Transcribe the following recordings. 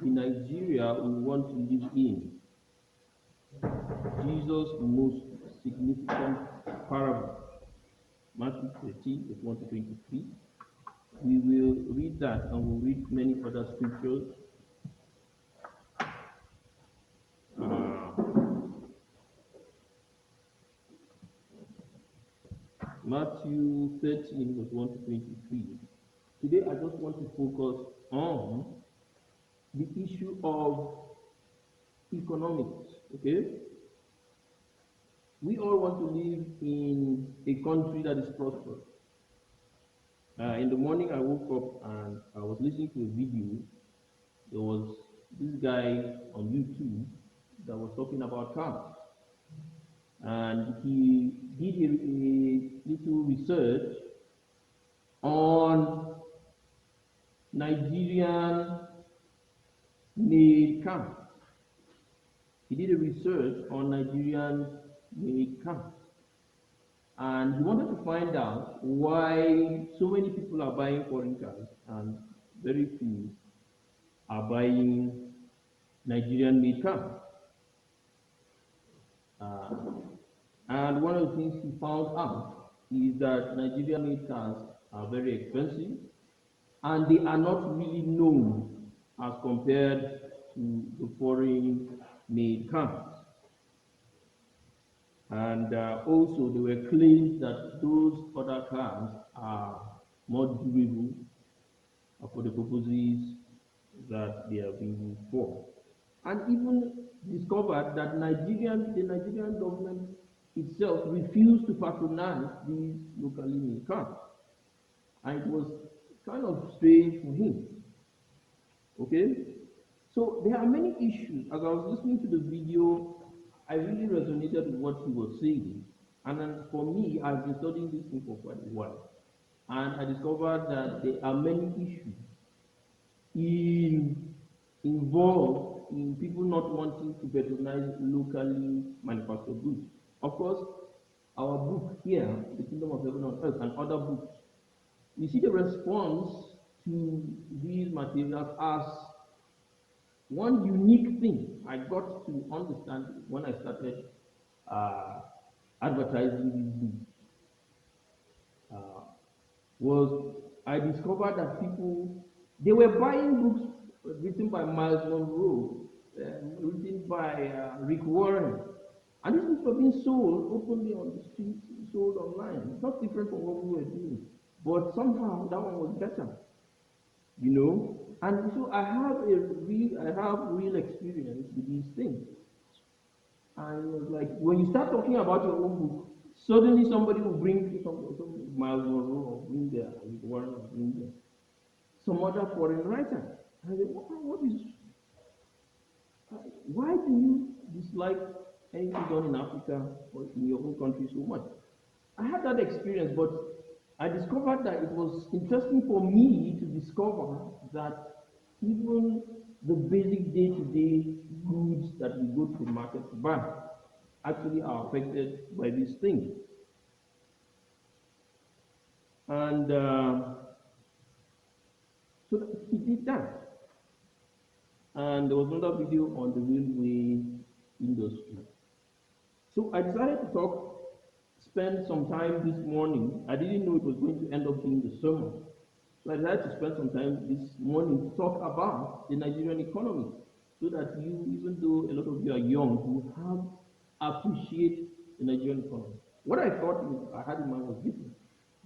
the Nigeria we want to live in, Jesus' most significant parable, Matthew 13, verse 1 to 23. We will read that and we'll read many other scriptures. Matthew 13, verse 1 to 23. Today I just want to focus on the issue of economics, okay? We all want to live in a country that is prosperous. In the morning I woke up and I was listening to a video. There was this guy on YouTube that was talking about cars. And he did a little research on Nigerian made cars. He did a research on Nigerian made cars. And he wanted to find out why so many people are buying foreign cars and very few are buying Nigerian made cars. And one of the things he found out is that Nigerian made cars are very expensive and they are not really known as compared to the foreign made cars. And also there were claims that those other cars are more durable for the purposes that they are being used for. And even discovered that the Nigerian government itself refused to patronize these locally made cars. And it was kind of strange for him. Okay? So there are many issues. As I was listening to the video, I really resonated with what he was saying. And then for me, I've been studying this thing for quite a while. And I discovered that there are many issues involved in people not wanting to patronize locally manufactured goods. Of course, our book here, The Kingdom of Heaven on Earth, and other books, we see the response to these materials as one unique thing I got to understand when I started advertising these books. Was I discovered that people, they were buying books written by Miles Monroe, written by Rick Warren, and these books were being sold openly on the street, sold online. It's not different from what we were doing, but somehow that one was better, you know. And so I have real experience with these things. And it was like when you start talking about your own book, suddenly somebody will bring some Miles Monroe or bring there, Rick Warren or bring there some other foreign writer. And I said, why do you dislike anything done in Africa or in your own country so much? I had that experience, but I discovered that it was interesting for me to discover that even the basic day-to-day goods that we go to the market to buy actually are affected by these things. And so he did that. And there was another video on the railway industry. So I decided to spend some time this morning. I didn't know it was going to end up being the sermon. So I decided to spend some time this morning to talk about the Nigerian economy, so that you, even though a lot of you are young, you have appreciate the Nigerian economy. What I thought I had in mind was different.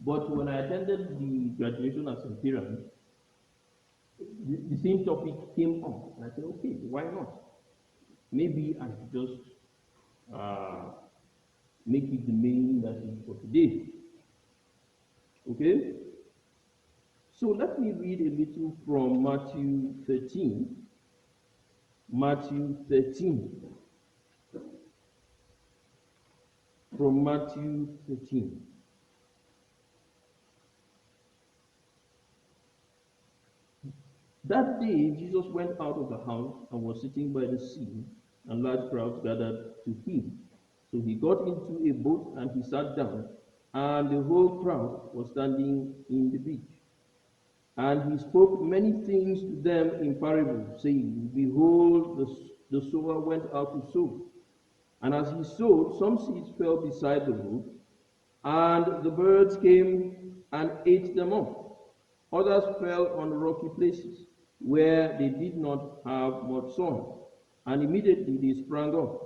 But when I attended the graduation at St. Piran, the same topic came up. And I said, okay, why not? Maybe I should just make it the main message for today. Okay? So let me read a little from Matthew 13. Matthew 13. From Matthew 13. That day, Jesus went out of the house and was sitting by the sea, and large crowds gathered to him. So he got into a boat and he sat down, and the whole crowd was standing in the beach. And he spoke many things to them in parables, saying, Behold, the sower went out to sow. And as he sowed, some seeds fell beside the road, and the birds came and ate them up. Others fell on rocky places, where they did not have much soil. And immediately they sprang up,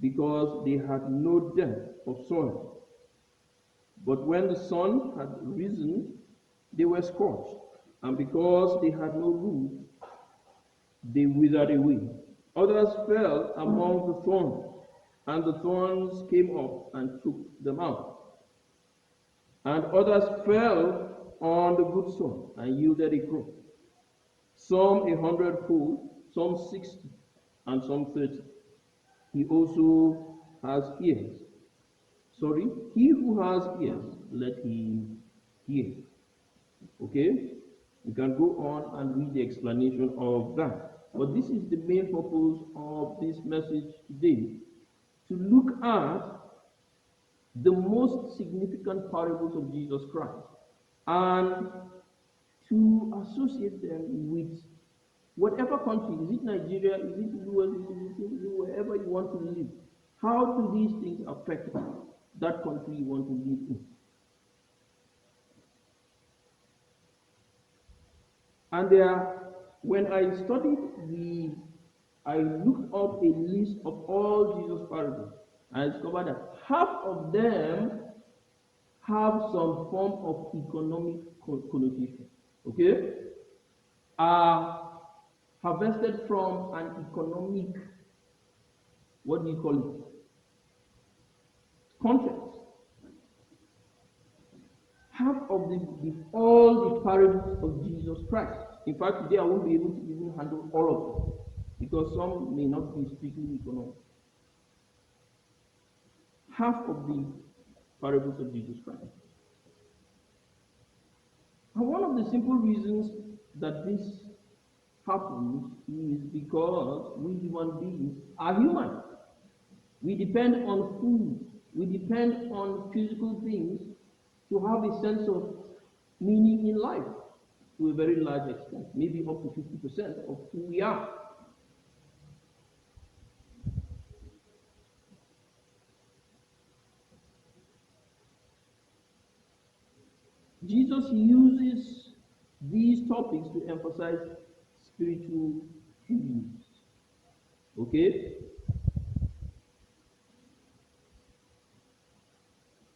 because they had no depth of soil. But when the sun had risen, they were scorched, and because they had no root, they withered away. Others fell among the thorns, and the thorns came up and took them out. And others fell on the good soil and yielded a crop, some 100-fold, some 60, and some 30. He also has ears. Sorry, he who has ears, let him hear. Okay? We can go on and read the explanation of that. But this is the main purpose of this message today, to look at the most significant parables of Jesus Christ and to associate them with whatever country. Is it Nigeria? Is it US? Is it wherever you want to live? How do these things affect that country you want to live in? And when I I looked up a list of all Jesus' parables, and I discovered that half of them have some form of economic connotation. Okay? Are harvested from an economic, what do you call it? Context. Half of all the parables of Jesus Christ. In fact, today I won't be able to even handle all of them, because some may not be strictly economic. Half of the parables of Jesus Christ. And one of the simple reasons that this happens is because we human beings are human. We depend on food. We depend on physical things to have a sense of meaning in life to a very large extent, maybe up to 50% of who we are. Jesus uses these topics to emphasize spiritual truths. Okay?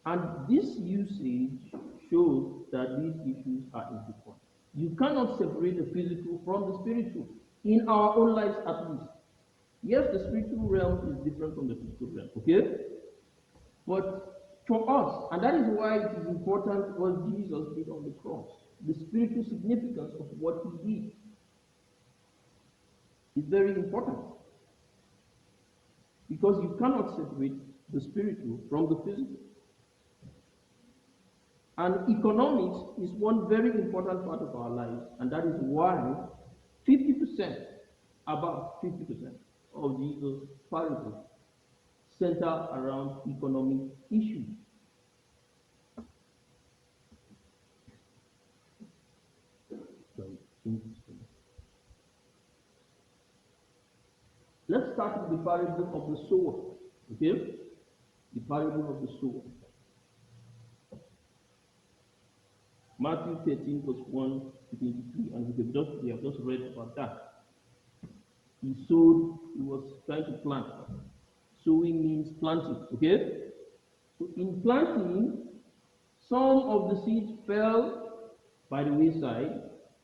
And this usage shows that these issues are intertwined. You cannot separate the physical from the spiritual, in our own lives at least. Yes, the spiritual realm is different from the physical realm, okay? But for us, and that is why it is important what Jesus did on the cross, the spiritual significance of what he did is very important. Because you cannot separate the spiritual from the physical. And economics is one very important part of our lives, and that is why 50%, about 50% of Jesus' parables center around economic issues. Let's start with the parable of the sower. Okay? The parable of the sower. Matthew 13, verse 1 to 23, and we have just read about that. He sowed, he was trying to plant. Sowing means planting, okay? So in planting, some of the seeds fell by the wayside,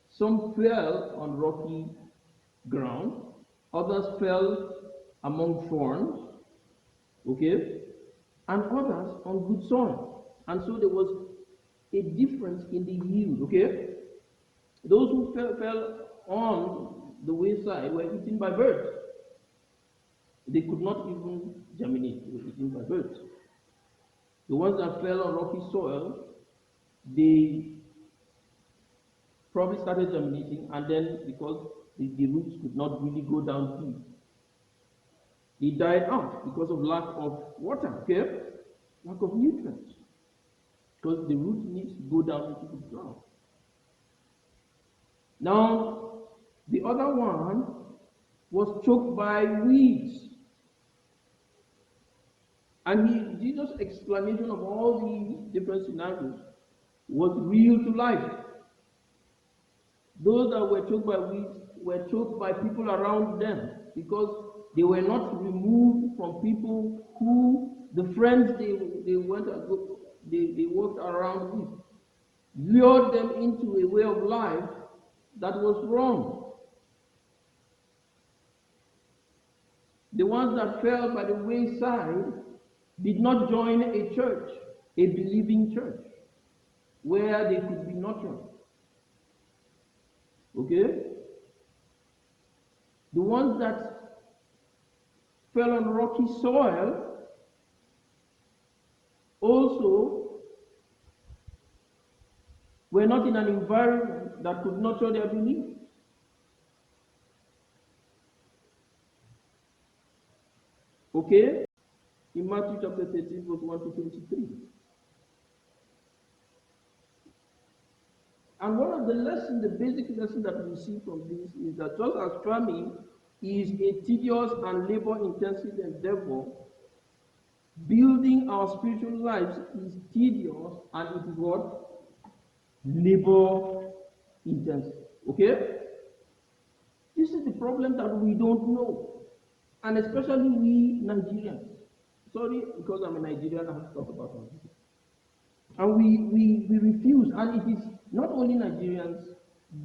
some fell on rocky ground, others fell among thorns, okay? And others on good soil. And so there was a difference in the yield, okay? Those who fell on the wayside were eaten by birds. They could not even germinate, they were eaten by birds. The ones that fell on rocky soil, they probably started germinating, and then because the roots could not really go down deep, they died out because of lack of water, okay? Lack of nutrients. Because the root needs to go down into the ground. Now, the other one was choked by weeds. And Jesus' explanation of all these different scenarios was real to life. Those that were choked by weeds were choked by people around them because they were not removed from people who the friends they went they worked around with lured them into a way of life that was wrong. The ones that fell by the wayside did not join a church, a believing church, where they could be nurtured. Okay? The ones that fell on rocky soil also were not in an environment that could nurture their belief. Okay? In Matthew chapter 13, verse 1 to 23. And one of the lessons, the basic lesson that we see from this is that just as farming is a tedious and labor-intensive endeavor, building our spiritual lives is tedious and it is what? Labor-intensive. Okay? This is the problem that we don't know. And especially we Nigerians. Sorry, because I'm a Nigerian, I have to talk about Nigeria. And we refuse, and it is not only Nigerians,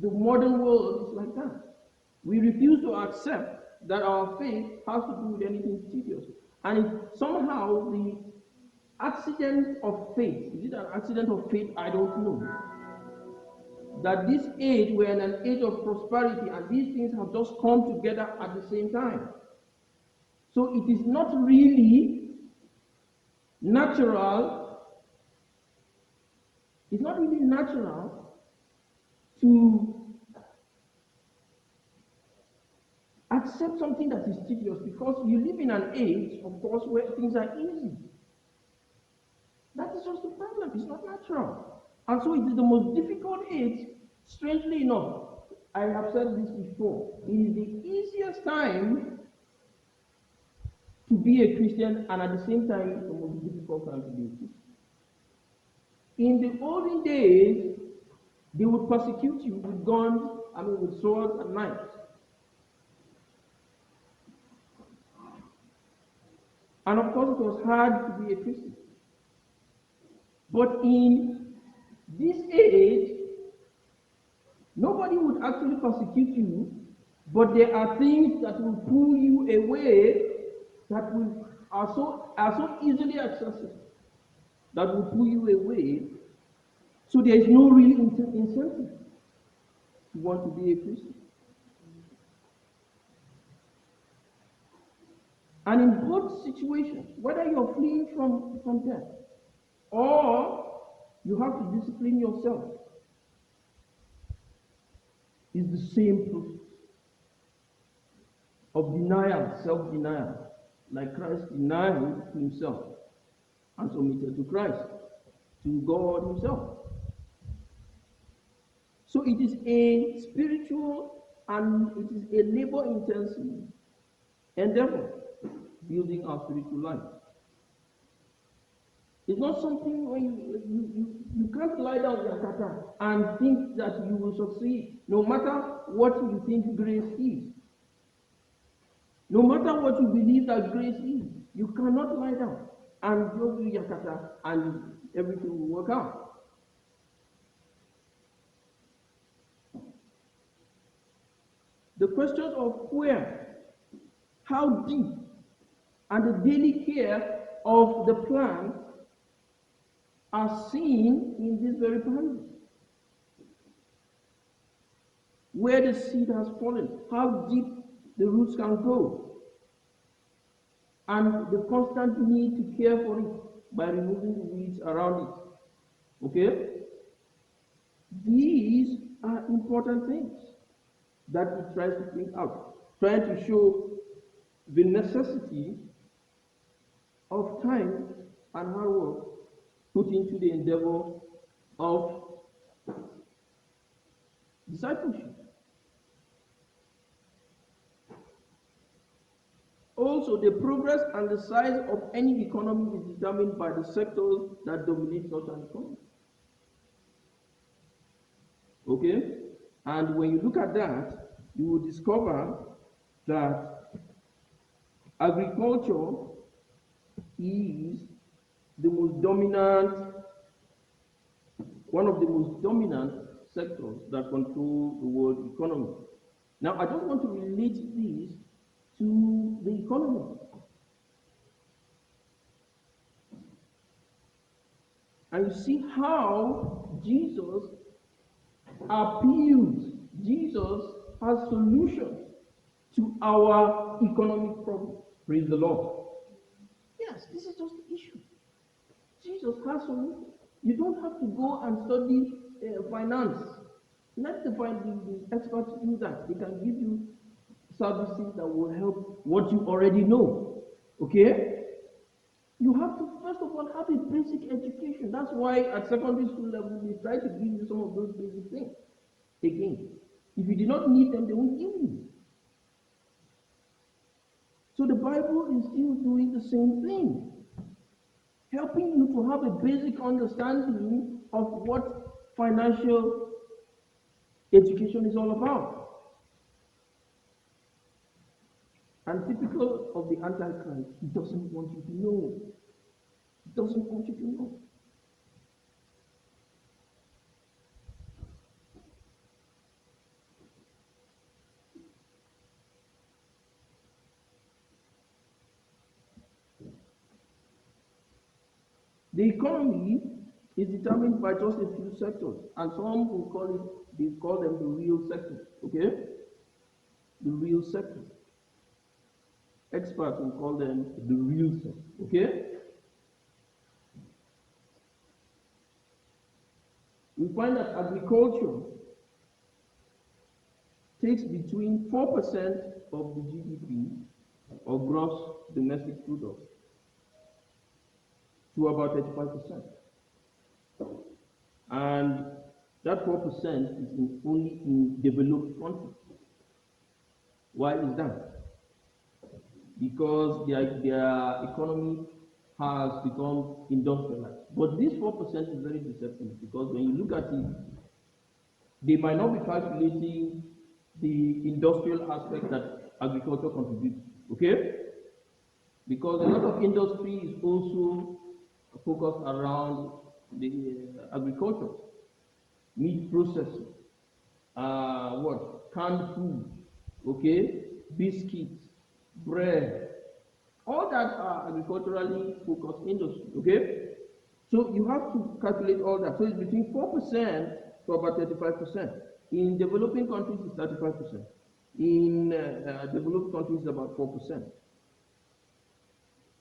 the modern world is like that. We refuse to accept that our faith has to do with anything tedious. And somehow the accident of faith, is it an accident of faith? I don't know. That this age, we're in an age of prosperity, and these things have just come together at the same time. So it is not really natural. It's not really natural to accept something that is tedious because you live in an age, of course, where things are easy. That is just the problem. It's not natural. And so it is the most difficult age, strangely enough. I have said this before. It is the easiest time to be a Christian, and at the same time, it's the most difficult time to be a Christian. In the olden days, they would persecute you with guns, with swords and knives. And of course, it was hard to be a Christian. But in this age, nobody would actually persecute you, but there are things that will pull you away that are so easily accessible, that will pull you away. So there is no real incentive to want to be a Christian. And in both situations, whether you're fleeing from death or you have to discipline yourself, is the same process of denial, self-denial, like Christ denied himself and submitted to Christ, to God himself. So it is a spiritual and it is a labor-intensive endeavor, building our spiritual life. It's not something where you can't lie down Yakata and think that you will succeed, no matter what you think grace is. No matter what you believe that grace is, you cannot lie down and go to Yakata and everything will work out. The question of where, how deep, and the daily care of the plant are seen in this very passage. Where the seed has fallen, how deep the roots can go, and the constant need to care for it by removing the weeds around it. Okay? These are important things that it tries to bring out, trying to show the necessity of time and hard work put into the endeavor of Discipleship. Also, the progress and the size of any economy is determined by the sectors that dominate such an economy. Okay? And when you look at that, you will discover that agriculture is the most dominant, one of the most dominant sectors that control the world economy. Now, I just want to relate this to the economy. And you see how Jesus appeals, Jesus has solutions to our economic problem. Praise the Lord. Yes, this is just the issue. Jesus has solutions. You don't have to go and study finance. Let the experts do that. They can give you services that will help what you already know. Okay? You have to, first of all, have a basic education. That's why at secondary school level, they try to give you some of those basic things. Again, if you do not need them, they won't give you. So the Bible is still doing the same thing, helping you to have a basic understanding of what financial education is all about. And typical of the Antichrist, he doesn't want you to know. He doesn't want you to know. The economy is determined by just a few sectors, and some will call them the real sectors, okay? The real sectors. Experts will call them the real sector, okay? We find that agriculture takes between 4% of the GDP or gross domestic product to about 35%. And that 4% is only in developed countries. Why is that? Because their economy has become industrialized. But this 4% is very deceptive because when you look at it, they might not be calculating the industrial aspect that agriculture contributes. Okay? Because a lot of industry is also focused around the agriculture, meat processing, canned food, okay, biscuits, bread, all that are agriculturally focused industry, okay? So you have to calculate all that. So it's between 4% to about 35%. In developing countries, it's 35%. In developed countries, it's about 4%.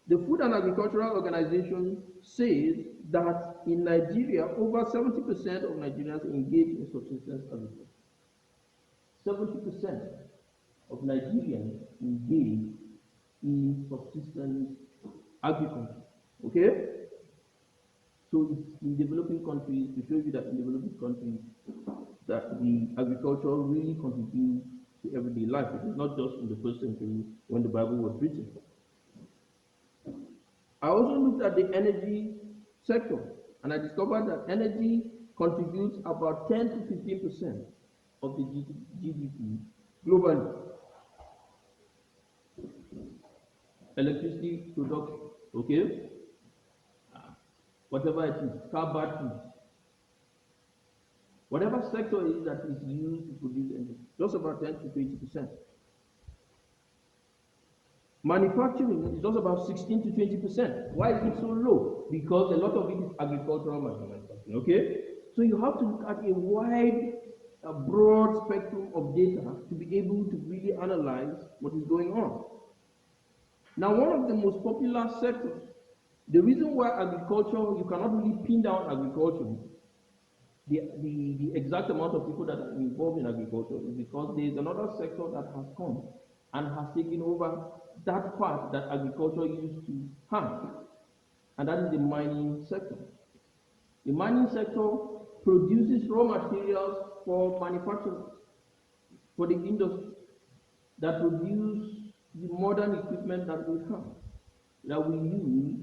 The Food and Agricultural Organization says that in Nigeria, over 70% of Nigerians engage in subsistence agriculture. 70% of Nigerians engage in subsistence agriculture. Okay? So it's in developing countries, to show you that in developing countries, that the agriculture really contributes to everyday life. It is not just in the first century when the Bible was written. I also looked at the energy sector, and I discovered that energy contributes about 10 to 15% of the GDP globally. Electricity production, okay? Whatever it is, car batteries, whatever sector it is that is used to produce energy, just about 10 to 20%. Manufacturing is just about 16 to 20%. Why is it so low? Because a lot of it is agricultural manufacturing, okay? So you have to look at a wide, broad spectrum of data to be able to really analyze what is going on. Now, one of the most popular sectors, the reason why agriculture, you cannot really pin down agriculture, the exact amount of people that are involved in agriculture, is because there is another sector that has come and has taken over that part that agriculture used to have, and that is the mining sector. The mining sector produces raw materials for manufacturers, for the industry that produce the modern equipment that we have, that we use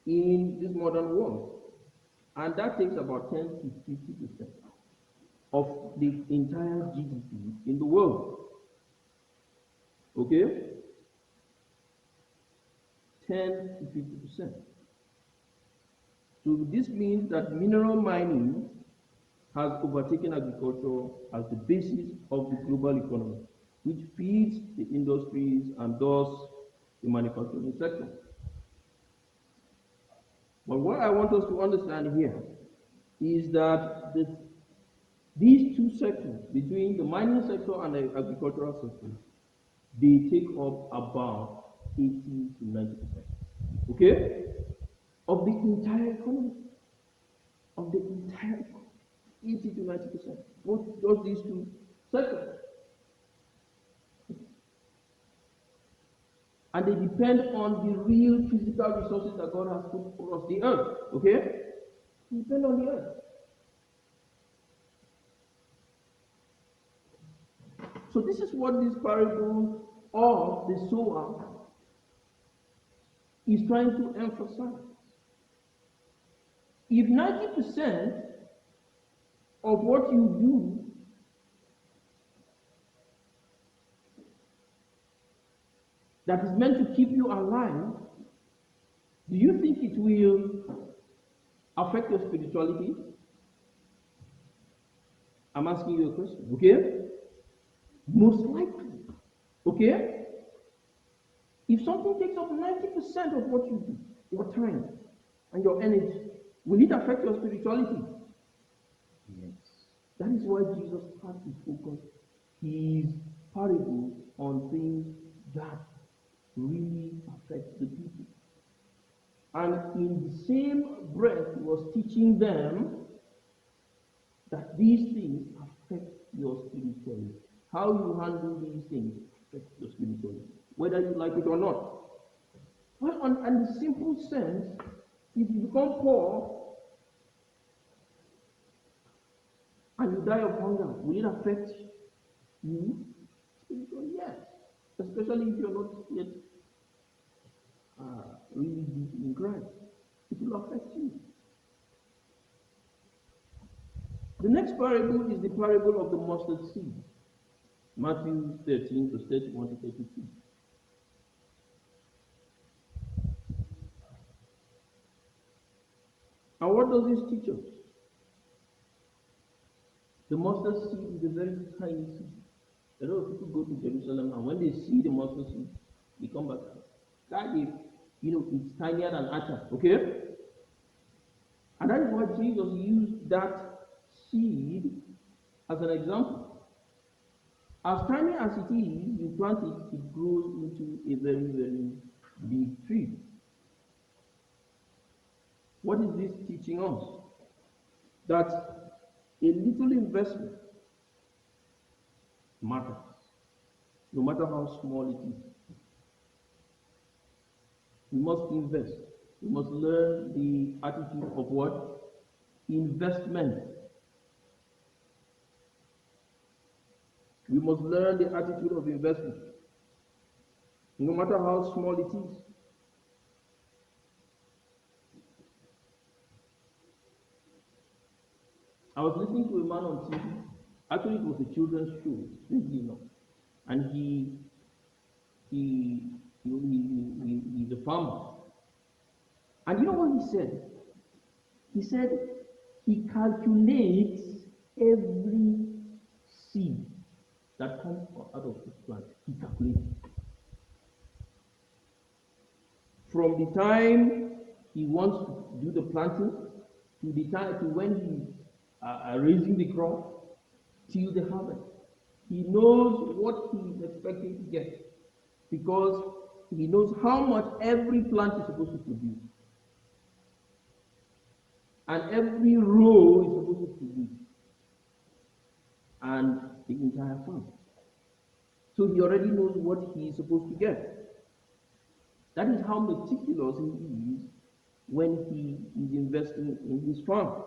in this modern world. And that takes about 10 to 50% of the entire GDP in the world. Okay? 10 to 50%. So this means that mineral mining has overtaken agriculture as the basis of the global economy, which feeds the industries and thus the manufacturing sector. But what I want us to understand here is that these two sectors, between the mining sector and the agricultural sector, they take up about 80 to 90%. Okay? Of the entire economy. Of the entire economy. 80 to 90%. Both just these two sectors. And they depend on the real physical resources that God has put across the earth. Okay? They depend on the earth. So this is what this parable of the sower is trying to emphasize. If 90% of what you do that is meant to keep you alive, do you think it will affect your spirituality? I'm asking you a question, okay? Most likely, okay? If something takes up 90% of what you do, your time and your energy, will it affect your spirituality? Yes. That is why Jesus had to focus his parable on things that really affect the people. And in the same breath, he was teaching them that these things affect your spirituality. How you handle these things affects your spirituality, whether you like it or not. Well, in the simple sense, if you become poor and you die of hunger, will it affect you spiritually? Yes. Especially if you're not yet really deep in Christ. It will affect you. The next parable is the parable of the mustard seed. Matthew 13, verse 31 to 32. And what does this teach us? The mustard seed is a very tiny seed. A lot of people go to Jerusalem and when they see the mustard seed, they come back. That is, it's tinier than atom, okay? And that is why Jesus used that seed as an example. As tiny as it is, you plant it, it grows into a very, very big tree. What is this teaching us? That a little investment matters, no matter how small it is. We must invest. We must learn the attitude of what? Investment. We must learn the attitude of investment, no matter how small it is. I was listening to a man on TV. Actually, it was a children's show, strangely enough. And he's a farmer. And you know what he said? He said he calculates every seed that comes out of his plant. He calculates it. From the time he wants to do the planting to the time to when he's raising the crop till the harvest. He knows what he's expecting to get because he knows how much every plant is supposed to produce. And every row is supposed to produce. And the entire farm. So he already knows what he is supposed to get. That is how meticulous he is when he is investing in his farm.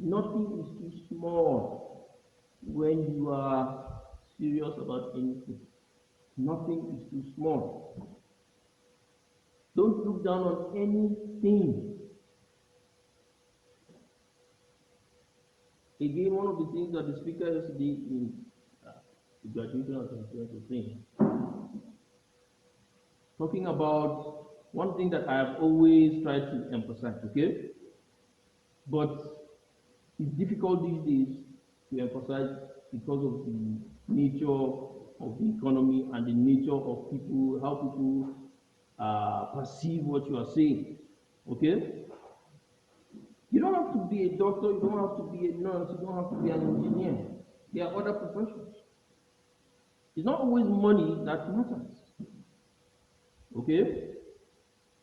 Nothing is too small when you are serious about anything. Nothing is too small. Don't look down on anything. Again, one of the things that the speaker yesterday in the graduation of was saying, talking about one thing that I have always tried to emphasize, okay? But it's difficult these days to emphasize because of the nature of the economy and the nature of people, how people perceive what you are saying, okay? You don't have to be a doctor, you don't have to be a nurse, you don't have to be an engineer. There are other professions. It's not always money that matters, okay?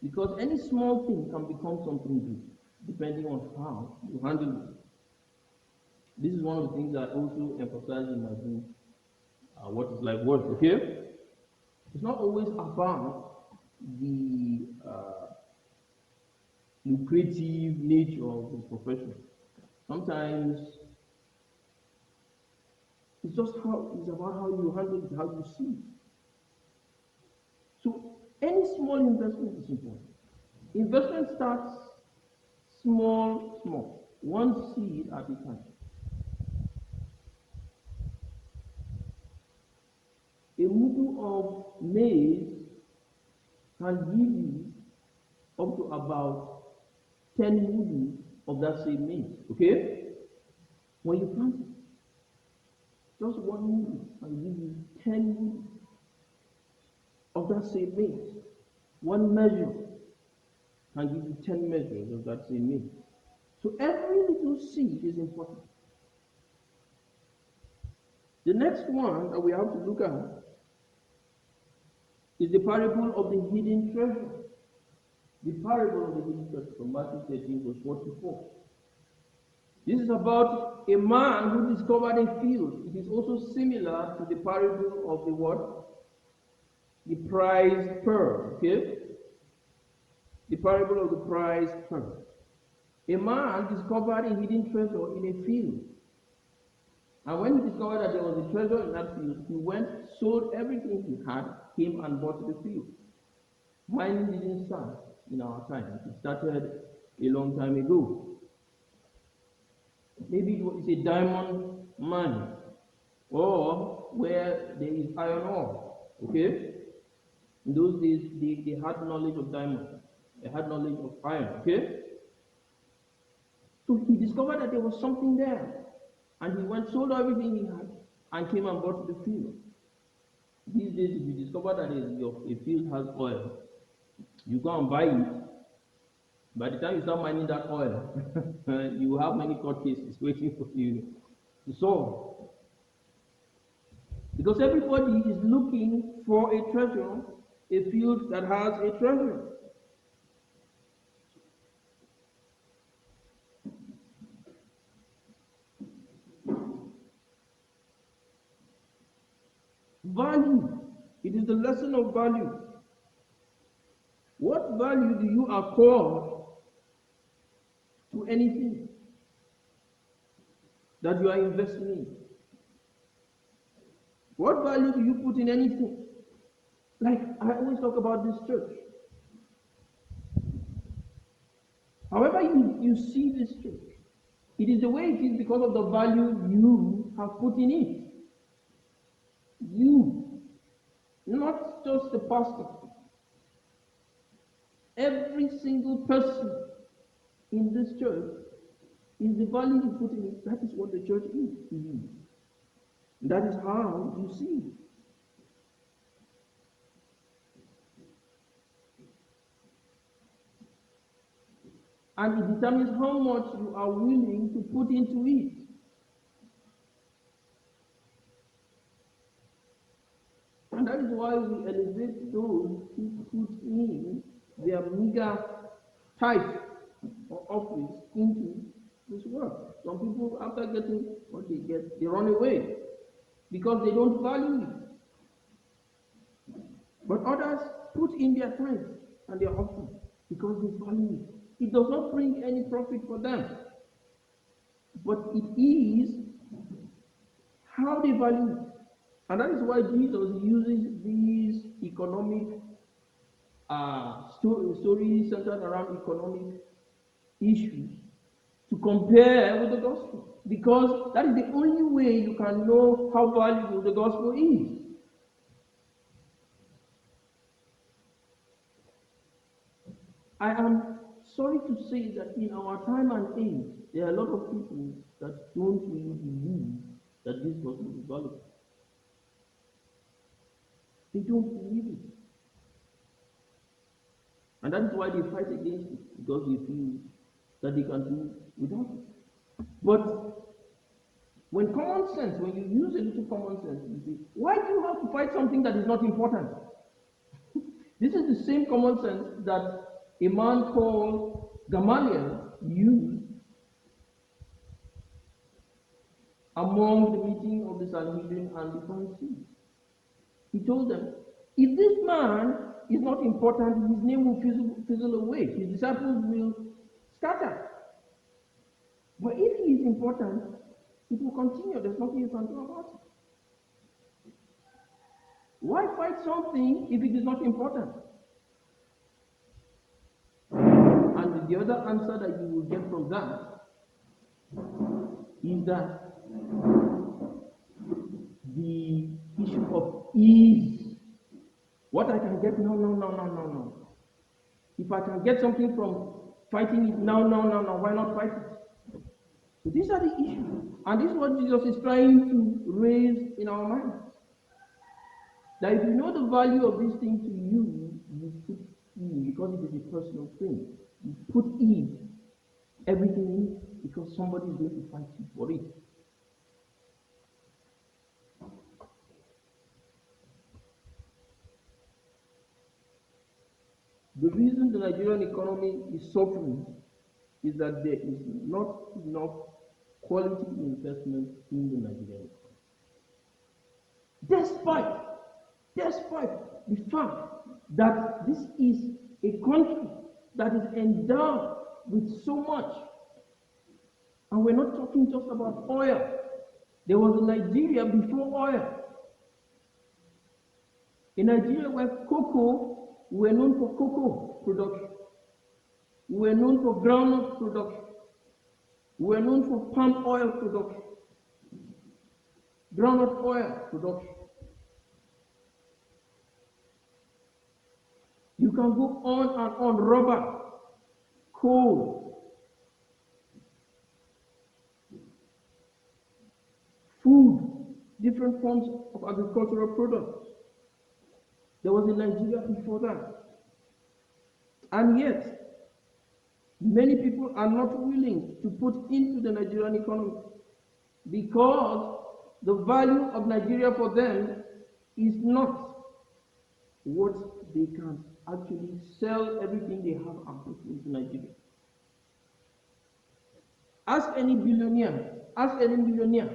Because any small thing can become something big, depending on how you handle it. This is one of the things I also emphasize in my book, What is Life Worth, okay? It's not always about the lucrative nature of the profession. Sometimes it's just it's about how you handle it, how you see it. So any small investment is important. Investment starts small, one seed at a time. A mudu of maize can give you up to about 10 mudu of that same maize, okay? When you plant it, just one mudu can give you 10 mudu of that same maize. One measure can give you 10 measures of that same maize. So every little seed is important. The next one that we have to look at is the parable of the hidden treasure. The parable of the hidden treasure from Matthew 13, verse 44. This is about a man who discovered a field. It is also similar to the parable of the what? The prized pearl, okay? The parable of the prized pearl. A man discovered a hidden treasure in a field. And when he discovered that there was a treasure in that field, he went, sold everything he had, came and bought the field. Mining didn't start in our time. It started a long time ago. Maybe it's a diamond mine, or where there is iron ore, okay? In those days, they had knowledge of diamond. They had knowledge of iron, okay? So he discovered that there was something there. And he went, sold everything he had, and came and bought the field. These days, if you discover that a field has oil, you go and buy it. By the time you start mining that oil, you have many court cases waiting for you to solve. Because everybody is looking for a treasure, a field that has a treasure. Value. It is the lesson of value. What value do you accord to anything that you are investing in? What value do you put in anything? Like I always talk about this church. However you see this church, it is the way it is because of the value you have put in it. You, not just the pastor. Every single person in this church is the value you put in it. That is what the church is to you. That is how you see it. And it determines how much you are willing to put into it. And that is why we elevate those who put in their meager tithe or offerings into this work. Some people, after getting what they get, they run away because they don't value it. But others put in their tithe and their offering because they value it. It does not bring any profit for them. but it is how they value it. And that is why Jesus uses these economic stories centered around economic issues to compare with the gospel. Because that is the only way you can know how valuable the gospel is. I am sorry to say that in our time and age, there are a lot of people that don't really believe that this gospel is valuable. They don't believe it. And that is why they fight against it, because they feel that they can do without it. But when common sense, when you use a little common sense, you say, why do you have to fight something that is not important? This is the same common sense that a man called Gamaliel used among the meeting of the Sanhedrin and the Pharisees. He told them, if this man is not important, his name will fizzle away. His disciples will scatter. But if he is important, it will continue. There's nothing you can do about it. Why fight something if it is not important? And the other answer that you will get from that is that the issue of ease. What I can get, no. If I can get something from fighting it now, why not fight it? So these are the issues. And this is what Jesus is trying to raise in our minds. That if you know the value of this thing to you, you put in, because it is a personal thing. You put in everything in because somebody is going to fight you for it. The reason the Nigerian economy is suffering is that there is not enough quality investment in the Nigerian economy. Despite the fact that this is a country that is endowed with so much, and we're not talking just about oil. There was a Nigeria before oil. In Nigeria where cocoa, we were known for cocoa production. We were known for groundnut production. We were known for palm oil production. Groundnut oil production. You can go on and on. Rubber, coal, food, different forms of agricultural products. There was a Nigeria before that. And yet, many people are not willing to put into the Nigerian economy because the value of Nigeria for them is not what they can actually sell everything they have and put into Nigeria. Ask any billionaire, ask any millionaire,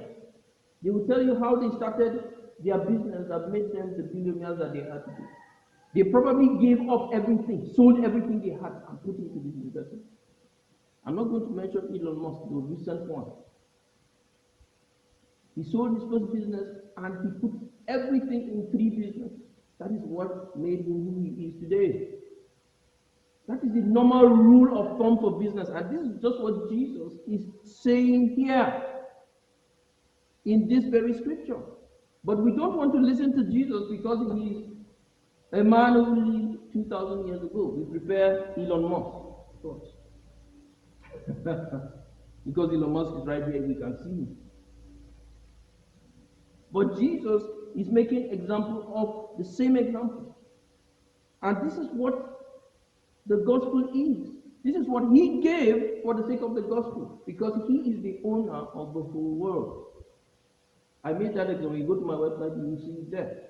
they will tell you how they started their business that made them the billionaires that they are today. They probably gave up everything, sold everything they had and put into this investment. I'm not going to mention Elon Musk, the recent one. He sold his first business and he put everything in 3 businesses. That is what made him who he is today. That is the normal rule of thumb for business. And this is just what Jesus is saying here in this very scripture. But we don't want to listen to Jesus because he is a man who lived 2,000 years ago. We prefer Elon Musk, of course. Because Elon Musk is right here, we can see him. But Jesus is making example of the same example. And this is what the gospel is. This is what he gave for the sake of the gospel, because he is the owner of the whole world. I made that example. You go to my website, you will see it there.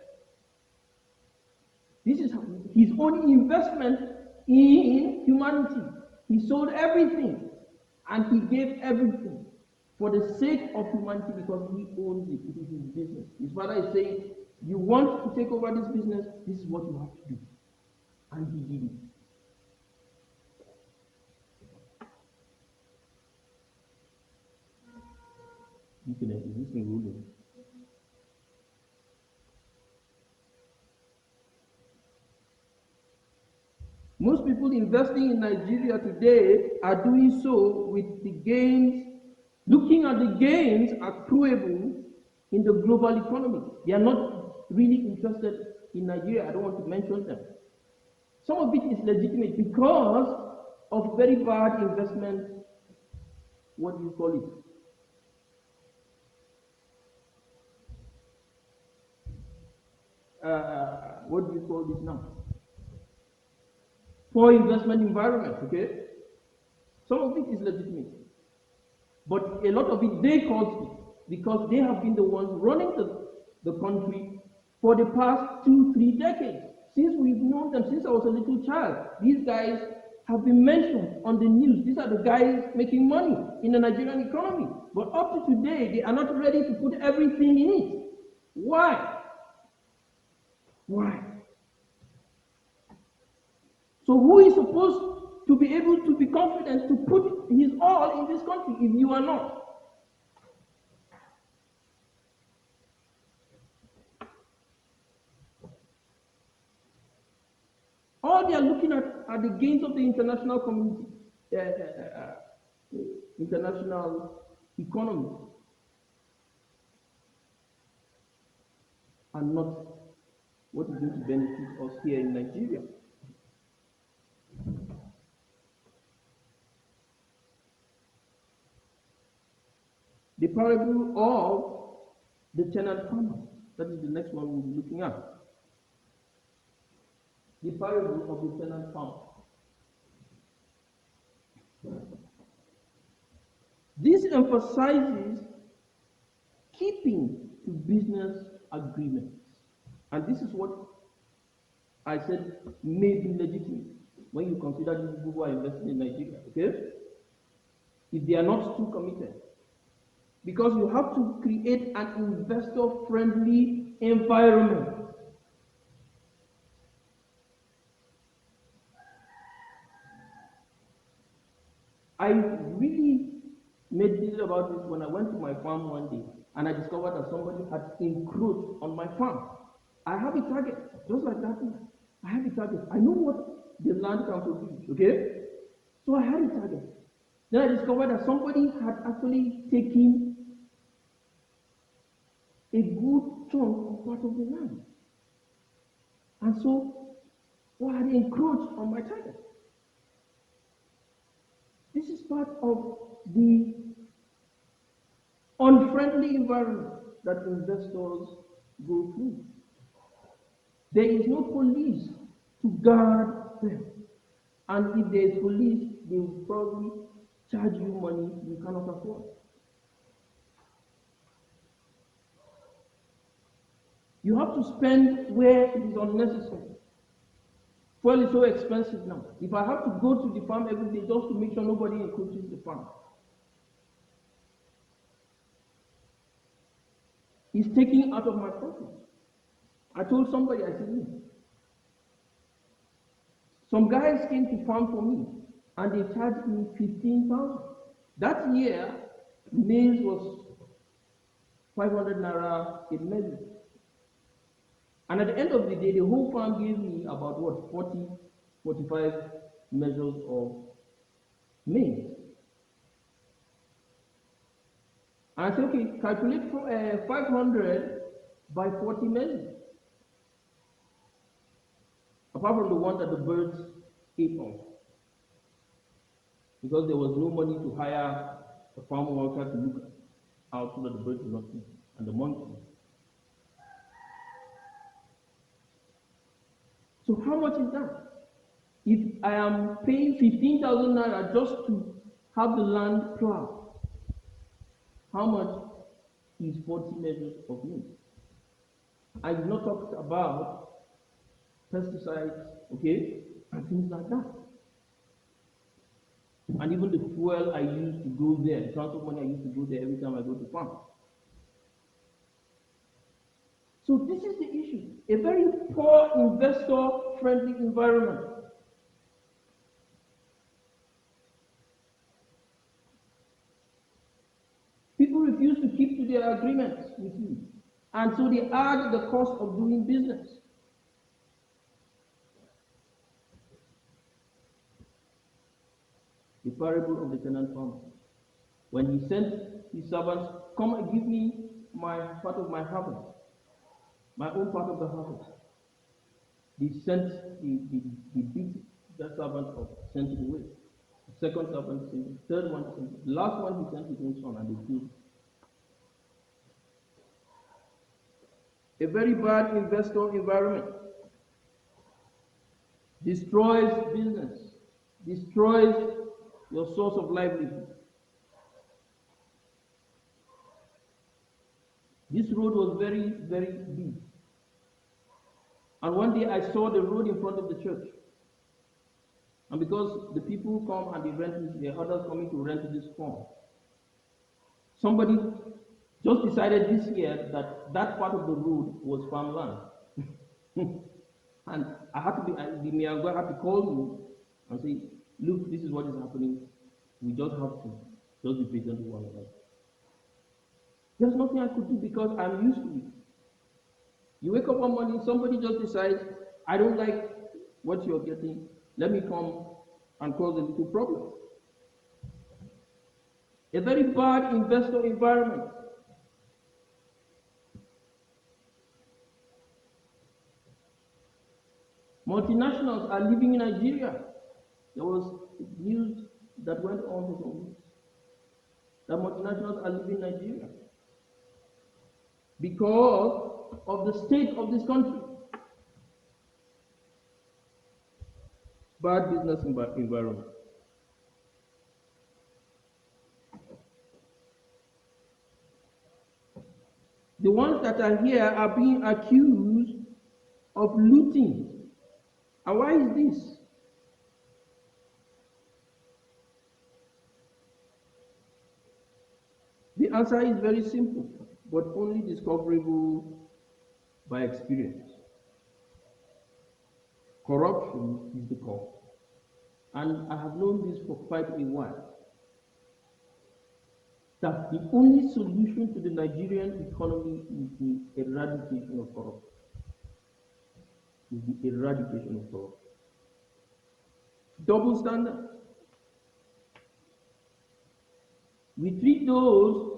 This is his own investment in humanity. He sold everything and he gave everything for the sake of humanity because he owns it. It is his business. His father is saying, you want to take over this business, this is what you have to do. And he did it. Is this thing rolling? Most people investing in Nigeria today are doing so with the gains, looking at the gains accruable in the global economy. They are not really interested in Nigeria. I don't want to mention them. Some of it is legitimate because of very bad investment, what do you call it? What do you call this now? Poor investment environment, okay? Some of it is legitimate. But a lot of it they caused it because they have been the ones running the country for the past 2-3 decades. Since we've known them, since I was a little child, these guys have been mentioned on the news. These are the guys making money in the Nigerian economy. But up to today, they are not ready to put everything in it. Why? Why? So who is supposed to be able to be confident to put his all in this country if you are not? All they are looking at are the gains of the international community, international economy, and not what is going to benefit us here in Nigeria. The parable of the tenant farmer. That is the next one we'll be looking at. The parable of the tenant farmer. This emphasizes keeping to business agreements. And this is what I said may be legitimate when you consider these people who are investing in Nigeria, okay? If they are not too committed. Because you have to create an investor-friendly environment. I really made this about this when I went to my farm one day and I discovered that somebody had encroached on my farm. I have a target, just like that. I have a target. I know what the land can produce, okay? So I had a target. Then I discovered that somebody had actually taken a good chunk of part of the land. And so, well, I had encroached on my target. This is part of the unfriendly environment that investors go through. There is no police to guard them. And if there is police, they will probably charge you money you cannot afford. You have to spend where it is unnecessary. Fuel is so expensive now. If I have to go to the farm every day just to make sure nobody encroaches the farm, it's taking out of my profit. I told somebody, I said, some guys came to farm for me and they charged me 15,000. That year, maize was 500 naira a maize. And at the end of the day, the whole farm gave me about what, 40, 45 measures of maize. And I said, okay, calculate 500 by 40 measures. Apart from the one that the birds ate off. Because there was no money to hire a farm worker to look out so that the birds would not eat, and the monkeys. So how much is that? If I am paying 15,000 naira just to have the land plowed, how much is 40 measures of maize? I did not talk about pesticides, okay, and things like that. And even the fuel I used to go there, the transport money I used to go there every time I go to farm. So this is the issue. A very poor investor-friendly environment. People refuse to keep to their agreements with you. And so they add the cost of doing business. The parable of the tenant farmer. When he sent his servants, come and give me my part of my harvest, my own part of the harvest. He sent, he beat that servant up, sent it away. The second servant sent it, third one sent it. The last one he sent his own son and they killed him. A very bad investor environment destroys business, destroys your source of livelihood. This road was very, very big. And one day I saw the road in front of the church. And because the people come and they rent this, there are others coming to rent this farm. Somebody just decided this year that that part of the road was farmland. And I had to be, the mayor had to call me and say, look, this is what is happening. We just have to just be patient with one another. There's nothing I could do because I'm used to it. You wake up one morning, somebody just decides, I don't like what you're getting, let me come and cause a little problem. A very bad investor environment. Multinationals are living in Nigeria. There was news that went on for some weeks that multinationals are living in Nigeria because of the state of this country. Bad business environment. The ones that are here are being accused of looting. And why is this? The answer is very simple, but only discoverable by experience. Corruption is the cause. And I have known this for quite a while. That the only solution to the Nigerian economy is the eradication of corruption. Is the eradication of corruption. Double standard. We treat those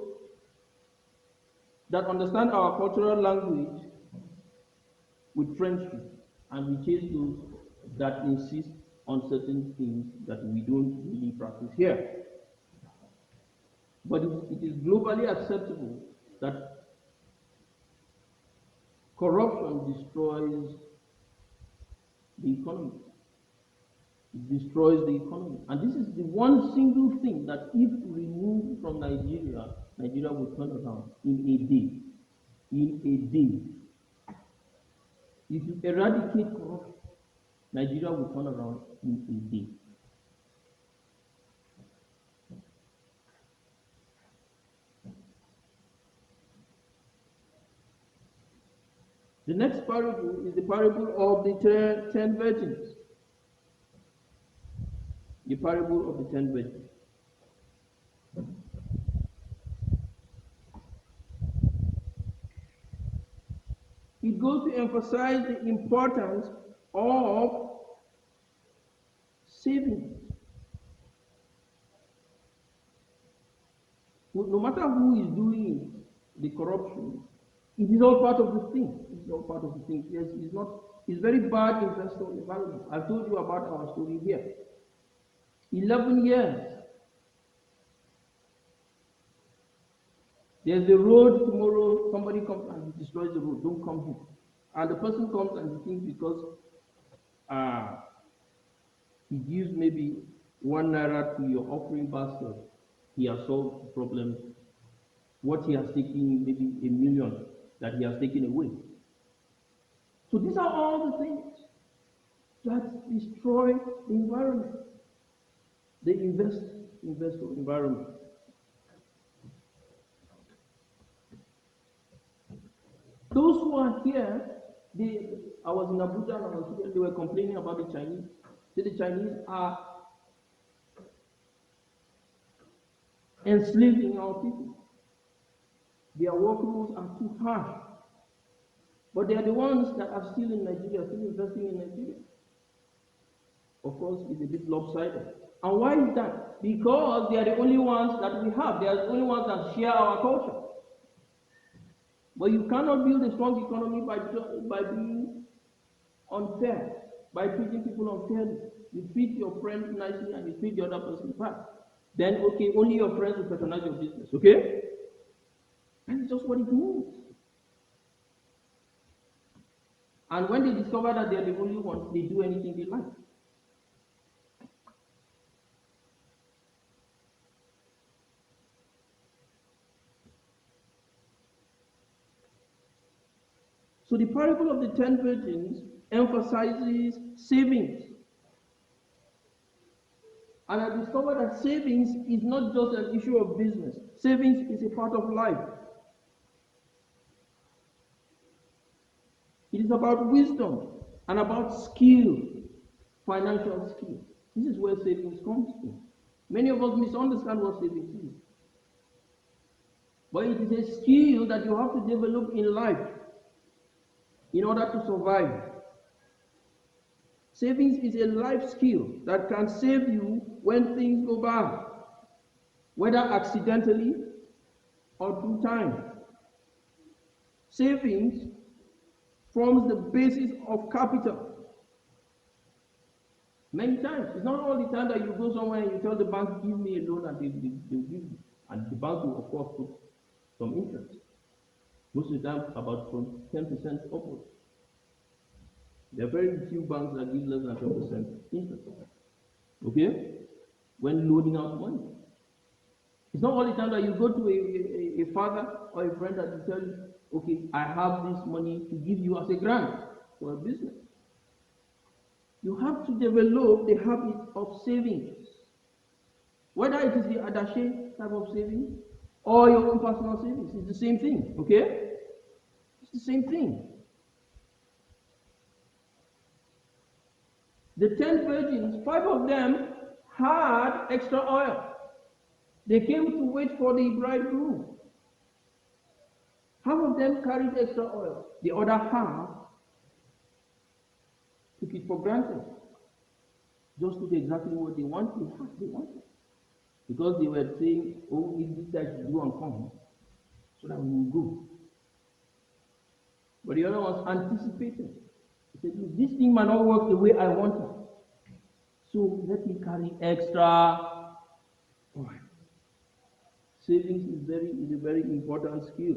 that understand our cultural language with friendship, and we chase those that insist on certain things that we don't really practice here. But it is globally acceptable that corruption destroys the economy. It destroys the economy. And this is the one single thing that if removed from Nigeria, Nigeria will turn around in a day. In a day. If you eradicate corruption, Nigeria will turn around in a day. The next parable is the parable of the 10 virgins. The parable of the 10 virgins. It goes to emphasize the importance of saving. No matter who is doing the corruption, it is all part of the thing. It's all part of the thing. Yes, it's very bad investor environment. I've told you about our story here. 11 years. There's a road tomorrow, somebody comes and destroys the road. Don't come here. And the person comes and he thinks because he gives maybe 1 naira to your offering basket, he has solved the problem. What he has taken, maybe 1 million that he has taken away. So these are all the things that destroy the environment, the investor environment. Those who are here, I was in Abuja and they were complaining about the Chinese. The Chinese are enslaving our people. Their work rules are too harsh. But they are the ones that are still in Nigeria, still investing in Nigeria. Of course, it's a bit lopsided. And why is that? Because they are the only ones that we have. They are the only ones that share our culture. But you cannot build a strong economy by being unfair, by treating people unfairly. You treat your friend nicely and you treat the other person bad. Then, okay, only your friends will patronize your business, okay? And it's just what it means. And when they discover that they are the only ones, they do anything they like. So the parable of the 10 virgins emphasizes savings. And I discovered that savings is not just an issue of business. Savings is a part of life. It is about wisdom and about skill, financial skill. This is where savings comes from. Many of us misunderstand what savings is. But it is a skill that you have to develop in life in order to survive. Savings is a life skill that can save you when things go bad, whether accidentally or through time. Savings forms the basis of capital. Many times, it's not all the time that you go somewhere and you tell the bank, give me a loan, and they'll give you. And the bank will, of course, put some interest. Most of the time, about from 10% upwards. There are very few banks that give less than 10% interest. Okay? When loaning out money. It's not all the time that you go to a father or a friend that will tell you, okay, I have this money to give you as a grant for a business. You have to develop the habit of savings. Whether it is the Adache type of savings or your own personal savings, it's the same thing, okay? It's the same thing. The 10 virgins, 5 of them had extra oil. They came to wait for the bridegroom. Half of them carried extra oil. The other half took it for granted. Just took exactly what they wanted. They wanted. Because they were saying, oh, if this guy should do and come, so that we will go. But the other ones anticipated. He said, this thing might not work the way I want it. So let me carry extra oil. Savings is a very important skill.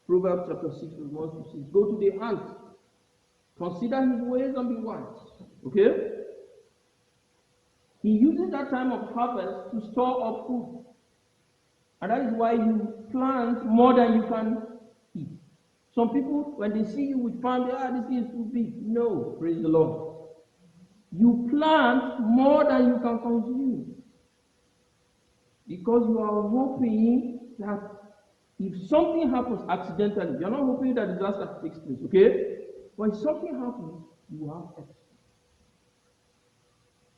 Proverbs chapter 6 verse 1 to 6. Go to the ant. Consider his ways and be wise. Okay? He uses that time of harvest to store up food. And that is why you plant more than you can eat. Some people, when they see you with farm, this is too big. No, praise the Lord. You plant more than you can consume. Because you are hoping that if something happens accidentally, you're not hoping that disaster takes place, okay? But if something happens, you have extra.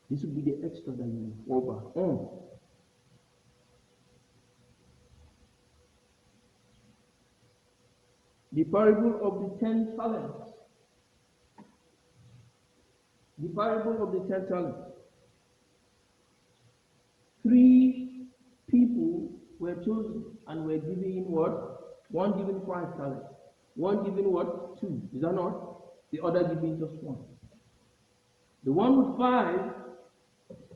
This will be the extra that you will fall back on. The parable of the 10 talents. The parable of the 10 talents. 3 people were chosen and were given what? One given 5 talents. One given what? 2. Is that not? The other given just 1. The one with 5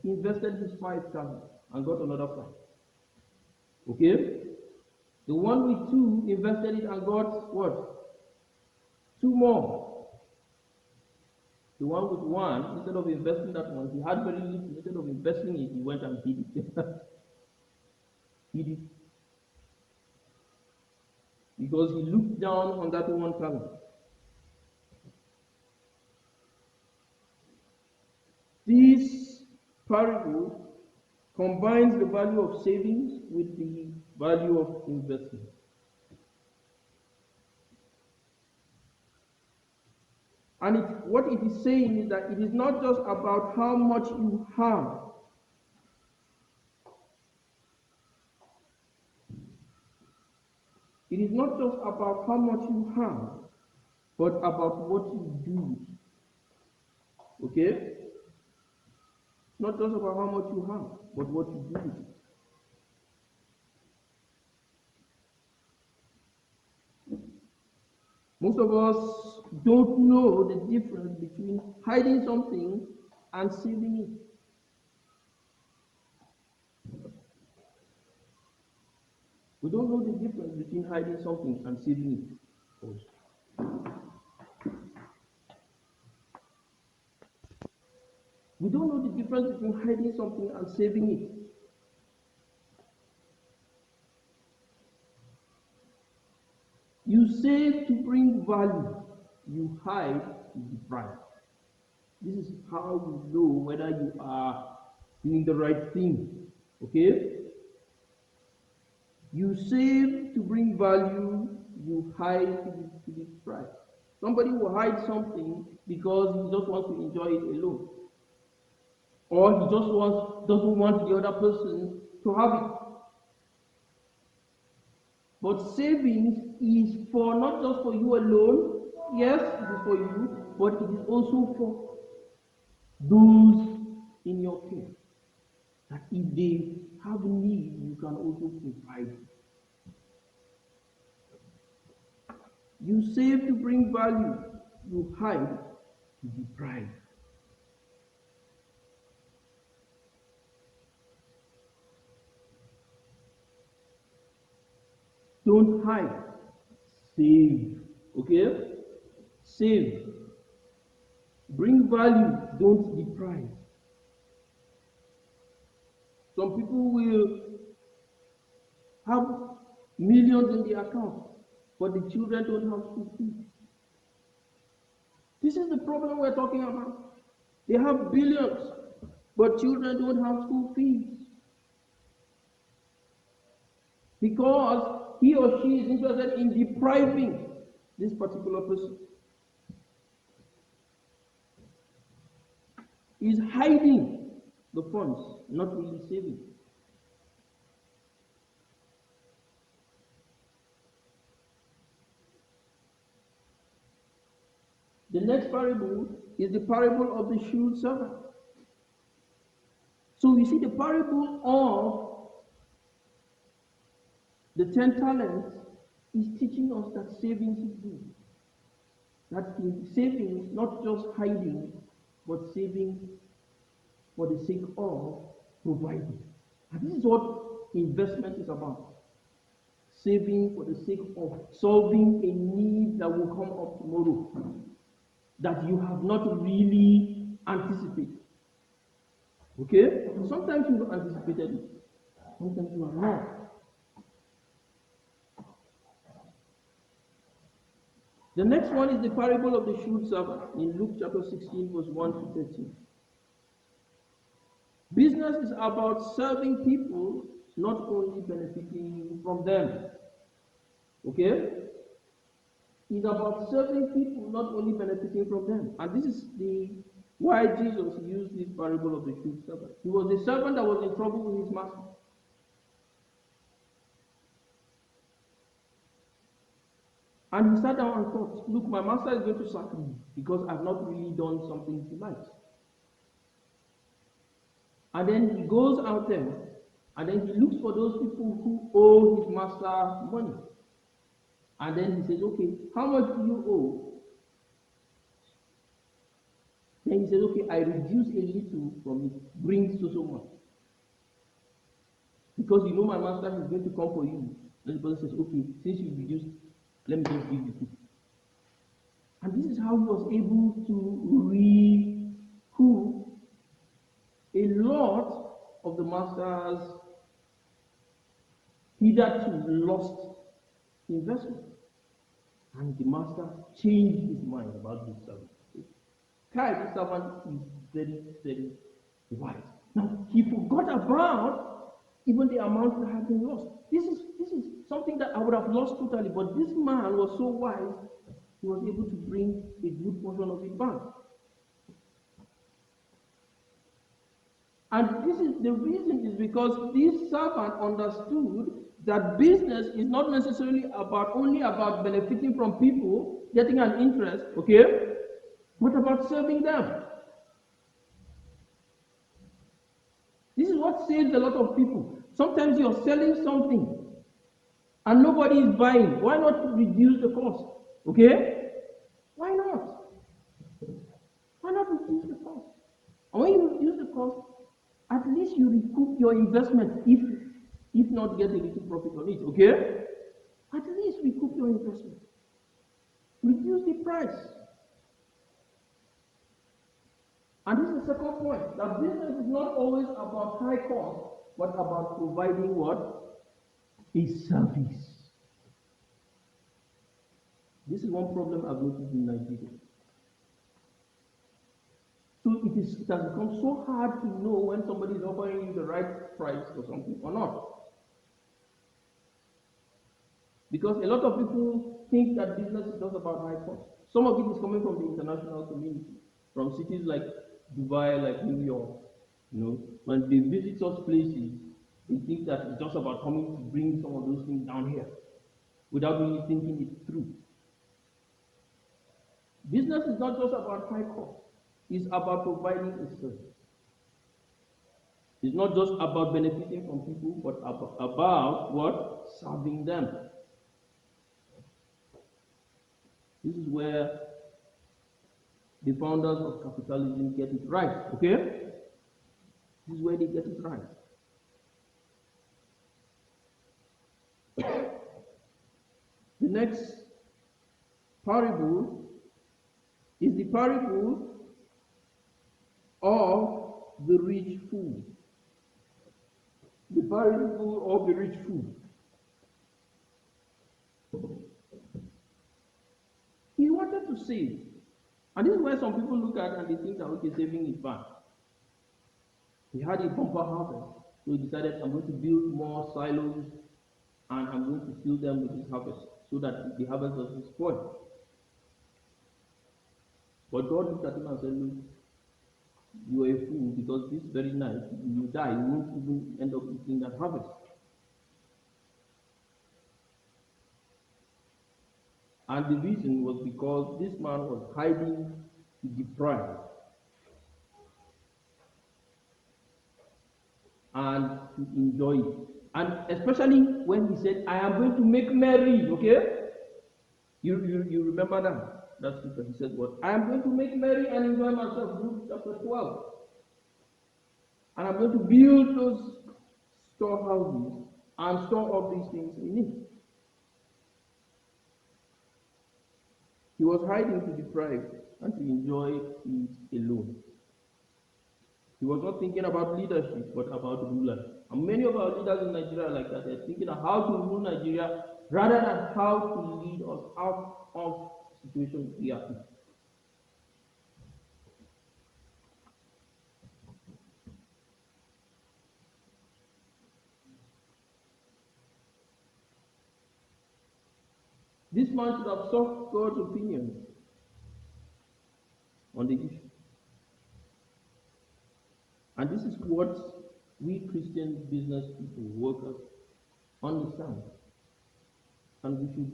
invested his 5 talents and got another 5. Okay? The one with 2 invested it and got what? 2 more. The one with 1, instead of investing that one, he had very little. Instead of investing it, he went and hid it. Hid it. Because he looked down on that 1 talent. This parable combines the value of savings with the value of investment. And what it is saying is that it is not just about how much you have. It is not just about how much you have, but about what you do with it. Okay? Not just about how much you have, but what you do with it. Most of us don't know the difference between hiding something and saving it. We don't know the difference between hiding something and saving it. We don't know the difference between hiding something and saving it. You save to bring value, you hide to deprive. This is how you know whether you are doing the right thing. Okay? You save to bring value, you hide to deprive. Somebody will hide something because he just wants to enjoy it alone. Or he just doesn't want the other person to have it. But savings is for not just for you alone. Yes, it is for you, but it is also for those in your care. That if they have need, you can also provide. You save to bring value, you hide to deprive. Don't hide, save. Okay? Save. Bring value, don't deprive. Some people will have millions in their account, but the children don't have school fees. This is the problem we're talking about. They have billions, but children don't have school fees. Because he or she is interested in depriving this particular person. Is hiding the funds, not really saving. The next parable is the parable of the shrewd servant. So you see, the parable of the 10 talents is teaching us that savings is good. That in savings, not just hiding, but saving for the sake of providing. And this is what investment is about. Saving for the sake of solving a need that will come up tomorrow that you have not really anticipated. Okay? Sometimes you have anticipated it, sometimes you have not. The next one is the parable of the shrewd servant in Luke chapter 16, verse 1 to 13. Business is about serving people, not only benefiting from them. Okay? It's about serving people, not only benefiting from them. And this is why Jesus used this parable of the shrewd servant. He was the servant that was in trouble with his master. And he sat down and thought, look, my master is going to sack me because I've not really done something he likes. And then he goes out there and then he looks for those people who owe his master money. And then he says, okay, how much do you owe? Then he says, okay, I reduce a little from it, bring so much. Because you know my master is going to come for you. And the person says, okay, since you reduced, let me just give you. And this is how he was able to recoup a lot of the master's hitherto lost investment. And the master changed his mind about this servant. This servant is very, very wise. Now, he forgot about even the amount that had been lost. This is something that I would have lost totally, but this man was so wise, he was able to bring a good portion of it back. And this is the reason is because this servant understood that business is not necessarily only about benefiting from people, getting an interest, okay, but about serving them. This is what saves a lot of people. Sometimes you're selling something and nobody is buying. Why not reduce the cost? Okay? Why not? Why not reduce the cost? And when you reduce the cost, at least you recoup your investment, if not get a little profit on it. Okay? At least recoup your investment. Reduce the price. And this is the second point, that business is not always about high cost, but about providing what? A service. This is one problem I've noticed in Nigeria. So it has become so hard to know when somebody is offering you the right price for something or not. Because a lot of people think that business is just about high cost. Some of it is coming from the international community, from cities like Dubai, like New York. When they visit such places, they think that it's just about coming to bring some of those things down here without really thinking it through. Business is not just about high cost, it's about providing a service. It's not just about benefiting from people, but about what? Serving them. This is where the founders of capitalism get it right, okay? This is where they get it right. The next parable is the parable of the rich fool. The parable of the rich fool. He wanted to save. And this is where some people look at and they think that, okay, saving is bad. He had a bumper harvest, so he decided, I'm going to build more silos and I'm going to fill them with this harvest so that the harvest doesn't spoil. But God looked at him and said, look, you are a fool, because this very night, you die, you won't even end up eating that harvest. And the reason was because this man was hiding to deprive and to enjoy it. And especially when he said, I am going to make merry, okay? You remember that scripture? He said what? I am going to make merry and enjoy myself. Luke chapter 12. And I'm going to build those storehouses and store all these things in it. He was hiding to deprive and to enjoy it alone. He was not thinking about leadership, but about rulers. And many of our leaders in Nigeria are like that. They're thinking of how to rule Nigeria rather than how to lead us out of the situation we are in. This man should have sought God's opinion on the issue. And this is what we Christian business people, workers, understand. And we should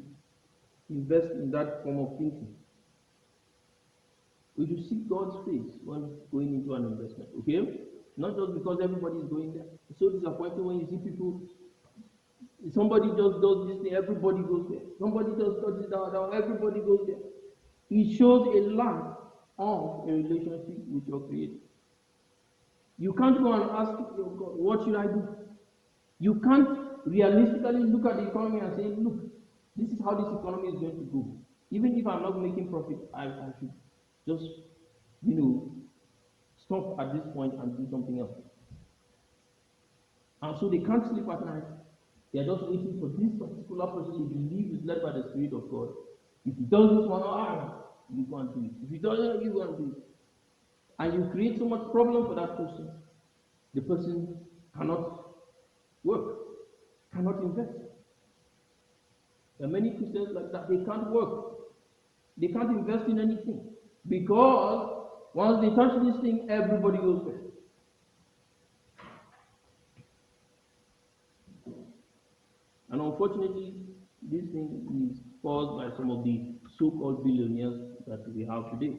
invest in that form of thinking. We should seek God's face when going into an investment, okay? Not just because everybody is going there. It's so disappointing when you see people, somebody just does this thing, everybody goes there. Somebody just does it down, everybody goes there. It shows a lack of a relationship with your Creator. You can't go and ask your God, what should I do? You can't realistically look at the economy and say, look, this is how this economy is going to go. Even if I'm not making profit, I should just, stop at this point and do something else. And so they can't sleep at night. They are just waiting for this particular person they believe is led by the Spirit of God. If he does this one, you go and do it. If he doesn't, you go and do it. And you create so much problem for that person. The person cannot work, cannot invest. There are many Christians like that. They can't work. They can't invest in anything. Because once they touch this thing, everybody goes there. And unfortunately, this thing is caused by some of the so-called billionaires that we have today.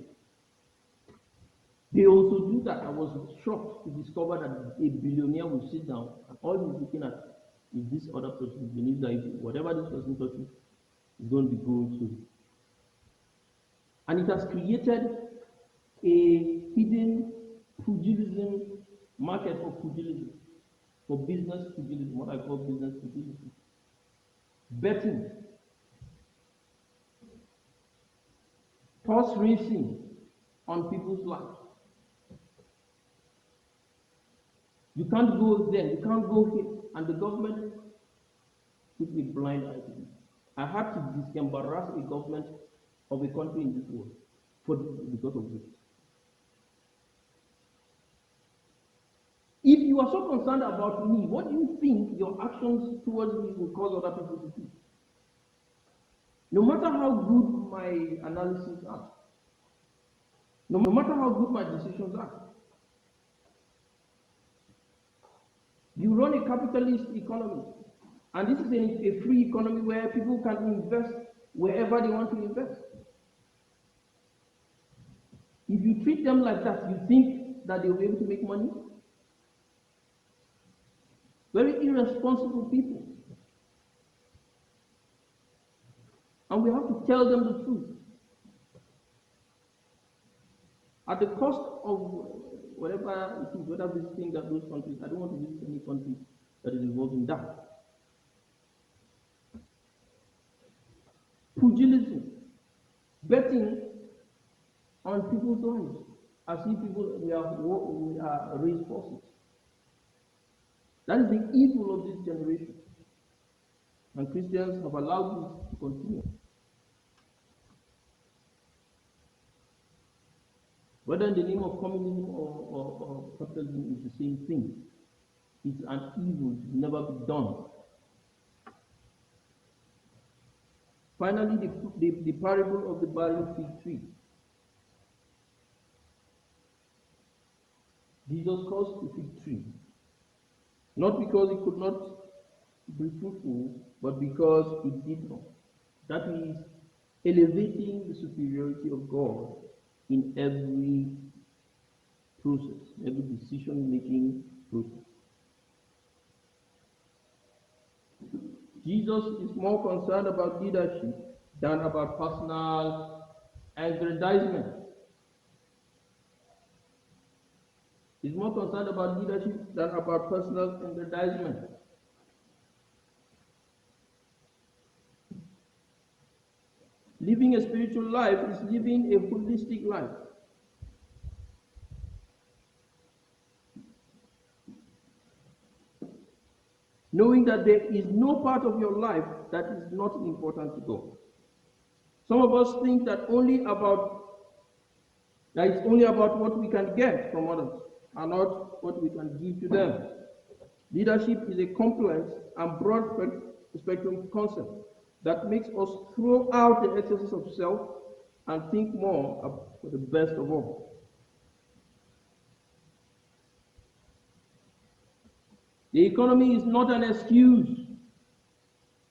They also do that. I was shocked to discover that a billionaire will sit down and all he's looking at is this other person. He believes that whatever this person touches is going to be going to. And it has created a hidden pugilism market for pugilism, for business pugilism, what I call business pugilism. Betting, horse racing on people's lives. You can't go there, you can't go here, and the government put a blind eye to it. I had to disembarrass a government of a country in this world because of this. If you are so concerned about me, what do you think your actions towards me will cause other people to do? No matter how good my analysis are, no matter how good my decisions are, you run a capitalist economy. And this is a free economy where people can invest wherever they want to invest. If you treat them like that, you think that they will be able to make money? Very irresponsible people. And we have to tell them the truth. At the cost of whatever it is, whether visiting those countries, I don't want to visit any country that is involved in that. Pugilism, betting on people's lives, as if we are race forces. That is the evil of this generation. And Christians have allowed this to continue. Whether in the name of communism or capitalism is the same thing. It's an evil to never be done. Finally, the parable of the barren fig tree. Jesus cursed the fig tree, not because it could not be fruitful, but because it did not. That is elevating the superiority of God in every process, every decision-making process. Jesus is more concerned about leadership than about personal aggrandizement. He's more concerned about leadership than about personal aggrandizement. Living a spiritual life is living a holistic life. Knowing that there is no part of your life that is not important to God. Some of us think that it's only about what we can get from others and not what we can give to them. Leadership is a complex and broad spectrum concept that makes us throw out the excesses of self and think more for the best of all. The economy is not an excuse.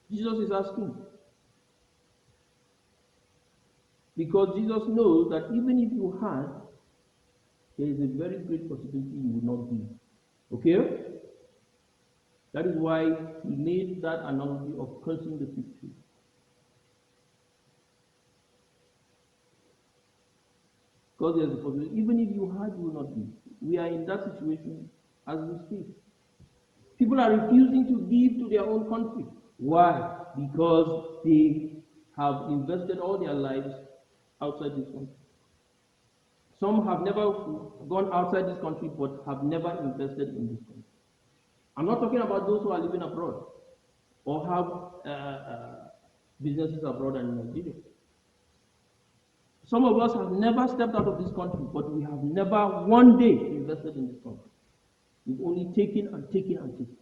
Jesus is asking. Because Jesus knows that even if you had, there is a very great possibility you would not give. Okay? That is why he made that analogy of cursing the fig tree. Because there's a possibility, even if you had, you will not give. We are in that situation as we speak. People are refusing to give to their own country. Why? Because they have invested all their lives outside this country. Some have never gone outside this country but have never invested in this country. I'm not talking about those who are living abroad or have businesses abroad and in Nigeria. Some of us have never stepped out of this country, but we have never one day invested in this country. We've only taken and taken and taken.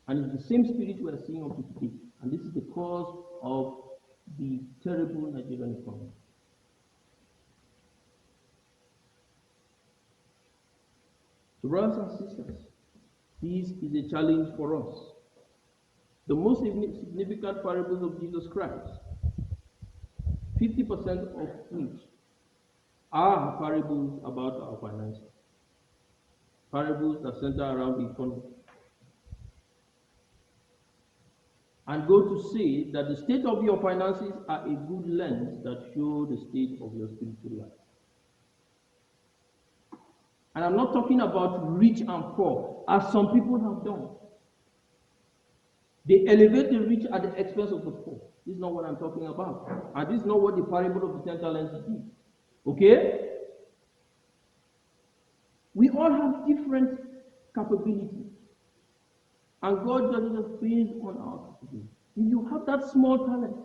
And it's the same spirit we are seeing up to today. And this is the cause of the terrible Nigerian economy. So brothers and sisters, this is a challenge for us. the most significant parables of Jesus Christ, 50% of which are parables about our finances, parables that center around the economy, and go to say that the state of your finances are a good lens that show the state of your spiritual life. And I'm not talking about rich and poor, as some people have done. They elevate the rich at the expense of the poor. This is not what I'm talking about. And this is not what the parable of the 10 talents is. Okay? We all have different capabilities. And God judges us based on our capability. If you have that small talent,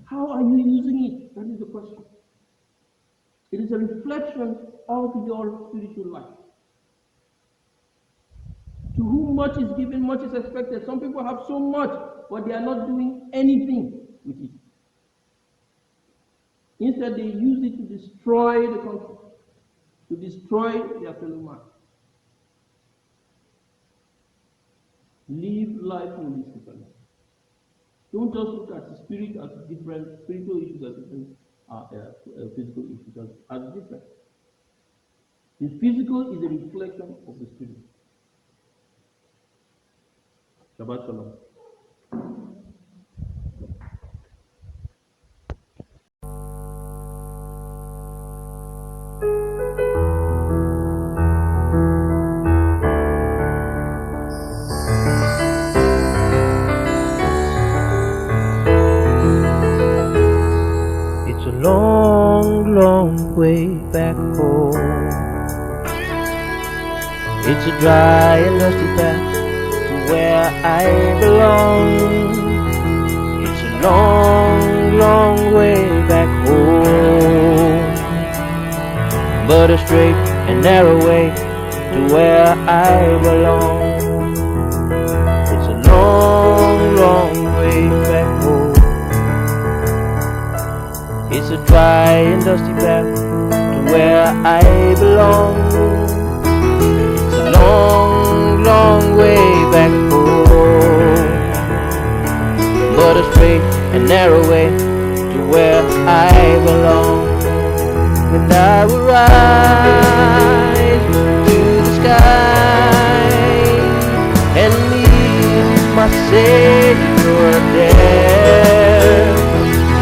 how are you using it? That is the question. It is a reflection of your spiritual life. To whom much is given, much is expected. Some people have so much, but they are not doing anything with it. Instead, they use it to destroy the country, to destroy their fellow man. Live life holistically. Don't just look at the spirit as different, spiritual issues as different, physical issues as different. The physical is a reflection of the spirit. Shabbat Shalom. It's a long, long way back home. It's a dry and dusty path to where I belong. It's a long, long way back home, but a straight and narrow way to where I belong. It's a long, long way back home. It's a dry and dusty path to where I belong. It's a long, long way back home, but a straight and narrow way to where I belong. And I will rise to the sky and meet my Savior there.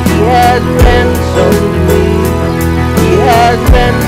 He has ransomed me, He has ransomed